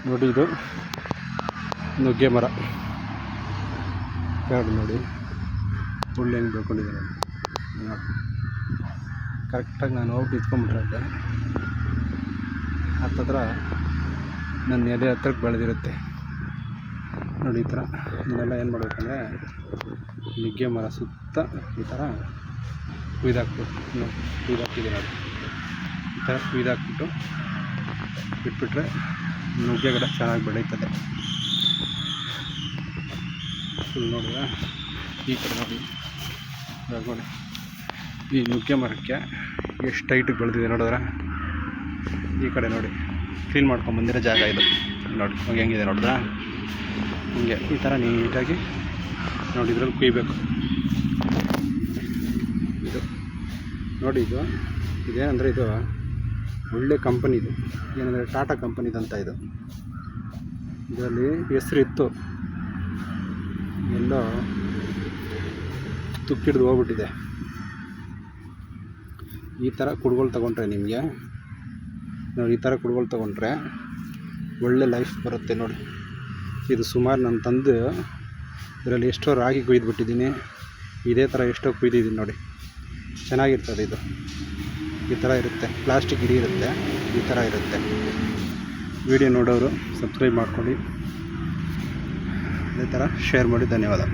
ನೋಡಿ ಇದು ನುಗ್ಗೆ ಮರ ಕೆಳಗೆ ನೋಡಿ ಹುಲ್ಲು ಹೆಂಗೆ ಬೆಳ್ಕೊಂಡಿದ್ದಾರೆ ನೋಡಿ. ಕರೆಕ್ಟಾಗಿ ನಾನು ಹೋಗಿ ನಿಂತ್ಕೊಂಡ್ಬಿಟ್ರೆ ಹತ್ತತ್ರ ನನ್ನ ಎದೆ ಹತ್ರಕ್ಕೆ ಬೆಳೆದಿರುತ್ತೆ ನೋಡಿ. ಈ ಥರ ಇದನ್ನೆಲ್ಲ ಏನು ಮಾಡಬೇಕಂದ್ರೆ ನುಗ್ಗೆ ಮರ ಸುತ್ತ ಈ ಥರ ಕುಯ್ದಾಕ್ಬಿಟ್ಟು ಕುಯ್ದಾಕಿದೆ ನೋಡಿ. ಈ ಥರ ಕುಯ್ದಾಕ್ಬಿಟ್ಟು ಬಿಟ್ಬಿಟ್ರೆ ನುಗ್ಗೆ ಗಿಡ ಚೆನ್ನಾಗಿ ಬೆಳೀತದೆ. ಫುಲ್ ನೋಡಿದ್ರೆ ಈ ಕಡೆ ನೋಡಿ ನೋಡಿ ಈ ನುಗ್ಗೆ ಮರಕ್ಕೆ ಎಷ್ಟು ಹೈಟಿಗೆ ಬೆಳೆದಿದೆ ನೋಡಿದ್ರೆ. ಈ ಕಡೆ ನೋಡಿ ಕ್ಲೀನ್ ಮಾಡ್ಕೊಂಬಂದಿರೋ ಜಾಗ ಇದು ನೋಡಿ ಹೆಂಗಿದೆ ನೋಡಿದ್ರೆ. ಹಿಂಗೆ ಈ ಥರ ನೀಟಾಗಿ ನೋಡಿ ಇದ್ರಲ್ಲಿ ಕುಯ್ಬೇಕು. ಇದು ನೋಡಿ ಇದೇನಂದರೆ ಇದು ಒಳ್ಳೆ ಕಂಪನಿದು, ಏನಂದರೆ ಟಾಟಾ ಕಂಪನಿದಂತ ಇದು. ಇದರಲ್ಲಿ ಹೆಸರು ಇತ್ತು, ಎಲ್ಲೋ ತುಕ್ಕಿಡ್ದು ಹೋಗ್ಬಿಟ್ಟಿದೆ. ಈ ಥರ ಕುಡ್ಗಳು ತೊಗೊಂಡ್ರೆ ನಿಮಗೆ ನೋಡಿ, ಈ ಥರ ಕುಡ್ಗಳು ತೊಗೊಂಡ್ರೆ ಒಳ್ಳೆ ಲೈಫ್ ಬರುತ್ತೆ ನೋಡಿ. ಇದು ಸುಮಾರು ನಾನು ತಂದು ಇದರಲ್ಲಿ ಎಷ್ಟೋ ರಾಗಿ ಕುಯ್ದುಬಿಟ್ಟಿದ್ದೀನಿ. ಇದೇ ಥರ ಎಷ್ಟೋ ಕುಯ್ದಿದ್ದೀನಿ ನೋಡಿ. ಚೆನ್ನಾಗಿರ್ತದೆ ಇದು. ಈ ಥರ ಇರುತ್ತೆ, ಪ್ಲಾಸ್ಟಿಕ್ ಗಿಡ ಇರುತ್ತೆ, ಈ ಥರ ಇರುತ್ತೆ. ವಿಡಿಯೋ ನೋಡೋರು ಸಬ್ಸ್ಕ್ರೈಬ್ ಮಾಡ್ಕೊಳ್ಳಿ, ಅದೇ ಥರ ಶೇರ್ ಮಾಡಿ. ಧನ್ಯವಾದ.